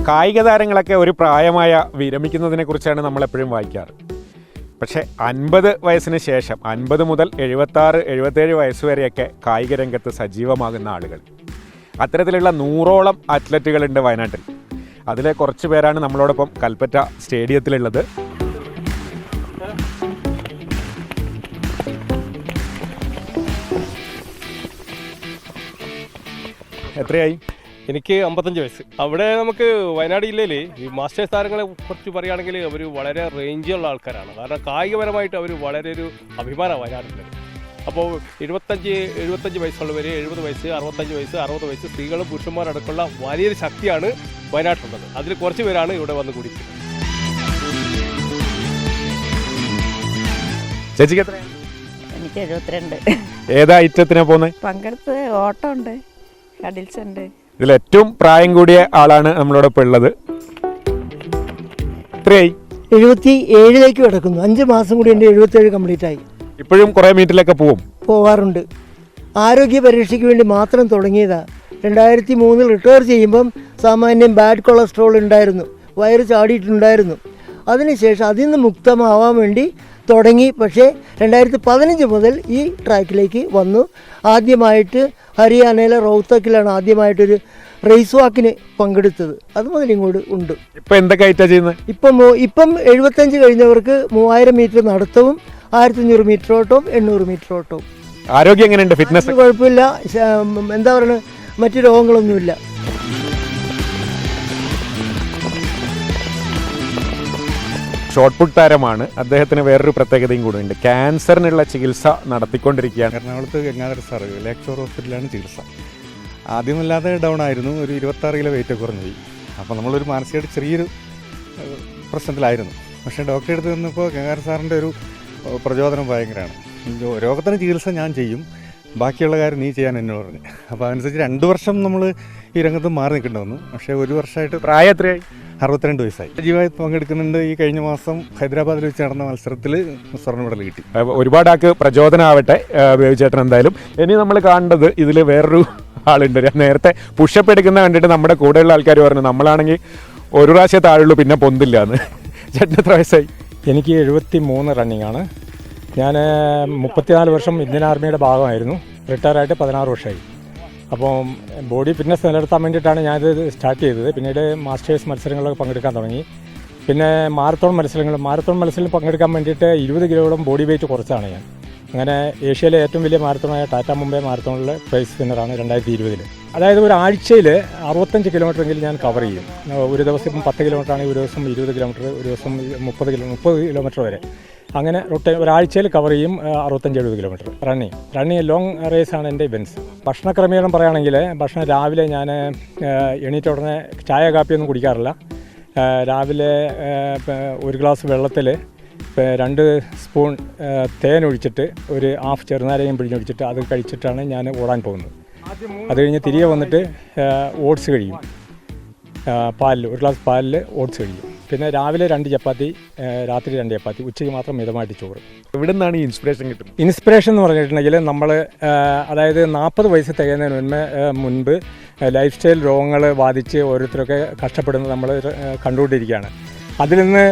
കായിക താരങ്ങളൊക്കെ ഒരു പ്രായമായ വിരമിക്കുന്നതിനെക്കുറിച്ചാണ് നമ്മളെപ്പോഴും വായിക്കാറ്. പക്ഷേ 50 വയസ്സിന് ശേഷം 50 മുതൽ 76-77 വയസ്സ് വരെയൊക്കെ കായിക രംഗത്ത് സജീവമാകുന്ന ആളുകൾ, അത്തരത്തിലുള്ള 100ഓളം അത്ലറ്റുകളുണ്ട് വയനാട്ടിൽ. അതിലെ കുറച്ച് പേരാണ് നമ്മളോടൊപ്പം കൽപ്പറ്റ സ്റ്റേഡിയത്തിലുള്ളത്. എത്രയായി? എനിക്ക് 55 വയസ്സ്. അവിടെ നമുക്ക് വയനാട് ജില്ലയിൽ ഈ മാസ്റ്റേഴ്സ് താരങ്ങളെ കുറിച്ച് പറയുകയാണെങ്കിൽ അവർ വളരെ റേഞ്ചുള്ള ആൾക്കാരാണ്. കാരണം കായികപരമായിട്ട് അവർ വളരെ ഒരു അഭിമാനമാണ് വയനാട്ടിൽ. അപ്പോൾ 75 വയസ്സുള്ളവർ, 70 വയസ്സ്, 65 വയസ്സ്, 60 വയസ്സ്, സ്ത്രീകളും പുരുഷന്മാരടക്കമുള്ള വലിയൊരു ശക്തിയാണ് വയനാട്ടിലുള്ളത്. അതിൽ കുറച്ച് പേരാണ് ഇവിടെ വന്ന് കൂടിയിരിക്കുന്നത്. ചേച്ചിക്ക് എത്രയാണ്? എനിക്ക് 72. ഏതാ ഐറ്റത്തിനാ പോകുന്നത്? പങ്കെടുത്ത് ഓട്ടം ഉണ്ട്, ഹഡിൽസ് ഉണ്ട്. ഇതിൽ ഏറ്റവും പ്രായം കൂടിയ ആളാണ് നമ്മളോടൊപ്പം ഉള്ളത്. എത്രയായി? 77 കിടക്കുന്നു. 5 മാസം കൂടി എൻ്റെ 77 കംപ്ലീറ്റ് ആയി. ഇപ്പോഴും കുറേ മീറ്റിലൊക്കെ പോകാറുണ്ട്. ആരോഗ്യ പരീക്ഷയ്ക്ക് വേണ്ടി മാത്രം തുടങ്ങിയതാണ്. 2003 റിട്ടയർ ചെയ്യുമ്പം സാമാന്യം ബാഡ് കൊളസ്ട്രോൾ ഉണ്ടായിരുന്നു, വയറ് ചാടിയിട്ടുണ്ടായിരുന്നു. അതിനുശേഷം അതിൽ നിന്ന് മുക്തമാവാൻ വേണ്ടി തുടങ്ങി. പക്ഷേ 2015 മുതൽ ഈ ട്രാക്കിലേക്ക് വന്നു. ആദ്യമായിട്ട് ഹരിയാനയിലെ റോഹ്തക്കിലാണ് ആദ്യമായിട്ടൊരു റേസ് വാക്കിന് പങ്കെടുത്തത്. അത് മുതൽ ഇങ്ങോട്ട് ഉണ്ട്. ഇപ്പം എന്തൊക്കെ ഐറ്റാ ചെയ്യുന്നത്? ഇപ്പം 75 കഴിഞ്ഞവർക്ക് 3000 മീറ്റർ നടത്തവും 1500 മീറ്റർ ഓട്ടവും 800 മീറ്റർ ഓട്ടവും. ആരോഗ്യം എങ്ങനെയുണ്ട്? ഫിറ്റ്നസ് കുഴപ്പമില്ല. എന്താ പറയുക, മറ്റു രോഗങ്ങളൊന്നുമില്ല. ഷോട്ട് പുട്ട് താരമാണ്. അദ്ദേഹത്തിന് വേറൊരു പ്രത്യേകതയും കൂടെ ഉണ്ട്. ക്യാൻസറിനുള്ള ചികിത്സ നടത്തിക്കൊണ്ടിരിക്കുകയാണ്. എറണാകുളത്ത് ഗംഗാധര സാർ ലേക്ക് ഷോർ ഹോസ്പിറ്റലാണ് ചികിത്സ. ആദ്യമല്ലാതെ ഡൗൺ ആയിരുന്നു. ഒരു 26 കിലോ വെയിറ്റ് കുറഞ്ഞു പോയി. അപ്പോൾ നമ്മളൊരു മാനസികമായിട്ട് ചെറിയൊരു പ്രശ്നത്തിലായിരുന്നു. പക്ഷേ ഡോക്ടറെ അടുത്ത് നിന്നപ്പോൾ ഗംഗാധര സാറിൻ്റെ ഒരു പ്രചോദനം ഭയങ്കരമാണ്. രോഗത്തിന് ചികിത്സ ഞാൻ ചെയ്യും, ബാക്കിയുള്ള കാര്യം നീ ചെയ്യാൻ എന്നോട് പറഞ്ഞു. അപ്പോൾ അതനുസരിച്ച് 2 വർഷം നമ്മൾ ഈ രംഗത്ത് മാറി നിൽക്കേണ്ടി വന്നു. പക്ഷേ 1 വർഷമായിട്ട് പ്രായം എത്രയായി? 62 വയസ്സായി. സജീവമായി പങ്കെടുക്കുന്നുണ്ട്. ഈ കഴിഞ്ഞ മാസം ഹൈദരാബാദിൽ വെച്ച് നടന്ന മത്സരത്തിൽ സ്വർണ്ണ മെഡൽ കിട്ടി. ഒരുപാട് ആൾക്ക് പ്രചോദനമാവട്ടെ ബേബിചേട്ടൻ. എന്തായാലും ഇനി നമ്മൾ കാണേണ്ടത് ഇതിൽ വേറൊരു ആളുണ്ട്. നേരത്തെ പുഷപ്പ് എടുക്കുന്ന കണ്ടിട്ട് നമ്മുടെ കൂടെയുള്ള ആൾക്കാർ പറഞ്ഞു നമ്മളാണെങ്കിൽ ഒരു പ്രാവശ്യം താഴുള്ളൂ, പിന്നെ പൊന്തില്ല എന്ന്. ചേട്ടൻ എത്ര വയസ്സായി? എനിക്ക് 73 റണ്ണിങ് ആണ്. ഞാൻ 34 വർഷം ഇന്ത്യൻ ആർമിയുടെ ഭാഗമായിരുന്നു. റിട്ടയറായിട്ട് 16 വർഷമായി. അപ്പം ബോഡി ഫിറ്റ്നസ് നിലനിർത്താൻ വേണ്ടിയിട്ടാണ് ഞാനിത് സ്റ്റാർട്ട് ചെയ്തത്. പിന്നീട് മാസ്റ്റേഴ്സ് മത്സരങ്ങളിലൊക്കെ പങ്കെടുക്കാൻ തുടങ്ങി. പിന്നെ മാരത്തോൺ മത്സരങ്ങളിൽ പങ്കെടുക്കാൻ വേണ്ടിയിട്ട് 20 കിലോയോളം ബോഡി വെയിറ്റ് കുറച്ചാണ് ഞാൻ. അങ്ങനെ ഏഷ്യയിലെ ഏറ്റവും വലിയ മാരത്തോണായ ടാറ്റ മുംബൈ മാരത്തോണിൽ പ്രൈസ് വിന്നറാണ് 2020. അതായത് ഒരു ആഴ്ചയിൽ 65 കിലോമീറ്ററെങ്കിലും ഞാൻ കവർ ചെയ്യും. ഒരു ദിവസം ഇപ്പം 10 കിലോമീറ്റർ ആണെങ്കിൽ ഒരു ദിവസം 20 കിലോമീറ്റർ, ഒരു ദിവസം 30 കിലോമീറ്റർ വരെ. അങ്ങനെ ഒരാഴ്ചയിൽ കവർ ചെയ്യും 65-70 കിലോമീറ്റർ റണ്ണിങ്. ലോങ് റേസാണ് എൻ്റെ ഇവൻറ്റ്സ്. ഭക്ഷണക്രമീകരണം പറയുകയാണെങ്കിൽ ഭക്ഷണം രാവിലെ ഞാൻ എണീറ്റ ഉടനെ ചായ കാപ്പിയൊന്നും കുടിക്കാറില്ല. രാവിലെ 1 ഗ്ലാസ് വെള്ളത്തിൽ 2 സ്പൂൺ തേൻ ഒഴിച്ചിട്ട് ഒരു ഹാഫ് ചെറുനാരകം പിഴിഞ്ഞൊഴിച്ചിട്ട് അത് കഴിച്ചിട്ടാണ് ഞാൻ ഓടാൻ പോകുന്നത്. അത് കഴിഞ്ഞ് തിരികെ വന്നിട്ട് ഓട്സ് കഴിയും. 1 ഗ്ലാസ് പാലിൽ ഓട്സ് കഴിയും. പിന്നെ രാവിലെ 2 ചപ്പാത്തി, രാത്രി 2 ചപ്പാത്തി, ഉച്ചയ്ക്ക് മാത്രം മിതമായിട്ട് ചോറ്. എവിടെ നിന്നാണ് ഈ ഇൻസ്പിറേഷൻ കിട്ടുന്നത്? ഇൻസ്പിറേഷൻ എന്ന് പറഞ്ഞിട്ടുണ്ടെങ്കിൽ നമ്മൾ അതായത് 40 വയസ്സ് തികയുന്നതിന് മുൻപ് ലൈഫ് സ്റ്റൈൽ രോഗങ്ങൾ ബാധിച്ച് ഓരോരുത്തരൊക്കെ കഷ്ടപ്പെടുന്നത് നമ്മൾ കണ്ടുകൊണ്ടിരിക്കുകയാണ്. അതിൽ നിന്ന്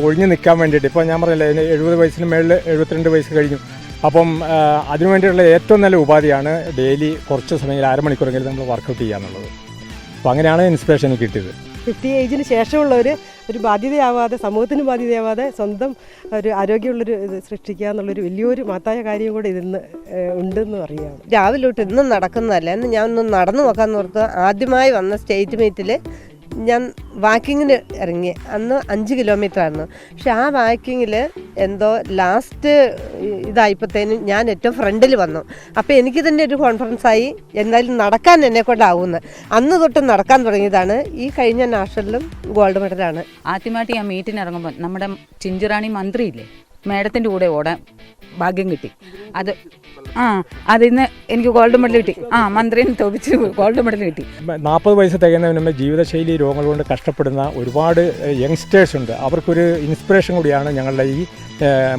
ഒഴിഞ്ഞു നിൽക്കാൻ വേണ്ടിയിട്ട് ഇപ്പോൾ ഞാൻ പറഞ്ഞില്ലേ 70 വയസ്സിന് മേളിൽ 72 വയസ്സ് കഴിഞ്ഞു. അപ്പം അതിനുവേണ്ടിയുള്ള ഏറ്റവും നല്ല ഉപാധിയാണ് ഡെയിലി കുറച്ച് സമയം 1/2 മണിക്കൂറെങ്കിലും നമ്മൾ വർക്കൗട്ട് ചെയ്യുക എന്നുള്ളത്. അപ്പോൾ അങ്ങനെയാണ് ഇൻസ്പിറേഷൻ കിട്ടിയത്. 50 ഏജിന് ശേഷമുള്ളവർ ഒരു ബാധ്യതയാവാതെ, സമൂഹത്തിന് ബാധ്യതയാവാതെ സ്വന്തം ഒരു ആരോഗ്യമുള്ളൊരു ഇത് സൃഷ്ടിക്കുക എന്നുള്ളൊരു വലിയൊരു മഹത്തായ കാര്യം കൂടെ ഇതിന്ന് ഉണ്ടെന്ന് അറിയാം. രാവിലെ തൊട്ട് ഇന്നും നടക്കുന്നതല്ല, എന്ന് ഞാൻ ഒന്ന് നടന്നു നോക്കാമെന്ന് ഓർത്ത് ആദ്യമായി വന്ന സ്റ്റേറ്റ് മീറ്റിൽ ഞാൻ വാക്കിങ്ങിന് ഇറങ്ങി. അന്ന് 5 കിലോമീറ്റർ ആയിരുന്നു. പക്ഷെ ആ വാക്കിങ്ങിൽ എന്തോ ലാസ്റ്റ് ഇതായപ്പോഴത്തേനും ഞാൻ ഏറ്റവും ഫ്രണ്ടിൽ വന്നു. അപ്പോൾ എനിക്ക് തന്നെ ഒരു കോൺഫിഡൻസായി, എന്തായാലും നടക്കാൻ എന്നെക്കൊണ്ടാവുമെന്ന്. അന്ന് തൊട്ട് നടക്കാൻ തുടങ്ങിയതാണ്. ഈ കഴിഞ്ഞ നാഷണലിലും ഗോൾഡ് മെഡലാണ്. ആദ്യമായിട്ട് ഞാൻ മീറ്റിന് ഇറങ്ങുമ്പോൾ നമ്മുടെ ചിഞ്ചുറാണി മന്ത്രിയില്ലേ, മേഡത്തിൻ്റെ കൂടെ ഓടാൻ ഭാഗ്യം കിട്ടി. അതിന്ന് എനിക്ക് ഗോൾഡ് മെഡൽ കിട്ടി. മന്ത്രിയെ തോപ്പിച്ച് ഗോൾഡ് മെഡൽ കിട്ടി. 40 വയസ്സ് തികയുന്നതിന് മുമ്പ് ജീവിതശൈലി രോഗങ്ങൾ കൊണ്ട് കഷ്ടപ്പെടുന്ന ഒരുപാട് യങ്സ്റ്റേഴ്സ് ഉണ്ട്. അവർക്കൊരു ഇൻസ്പിറേഷൻ കൂടിയാണ് ഞങ്ങളുടെ ഈ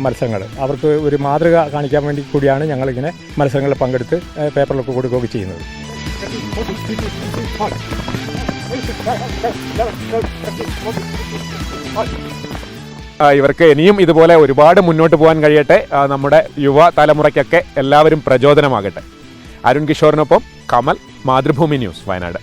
മത്സരങ്ങൾ. അവർക്ക് ഒരു മാതൃക കാണിക്കാൻ വേണ്ടി കൂടിയാണ് ഞങ്ങളിങ്ങനെ മത്സരങ്ങളിൽ പങ്കെടുത്ത് പേപ്പറിലൊക്കെ കൊടുക്കുകയൊക്കെ ചെയ്യുന്നത്. ഇവർക്ക് ഇനിയും ഇതുപോലെ ഒരുപാട് മുന്നോട്ട് പോകാൻ കഴിയട്ടെ. നമ്മുടെ യുവ തലമുറയ്ക്കൊക്കെ എല്ലാവരും പ്രചോദനമാകട്ടെ. അരുൺ കിഷോറിനൊപ്പം കമൽ, മാതൃഭൂമി ന്യൂസ്, വയനാട്.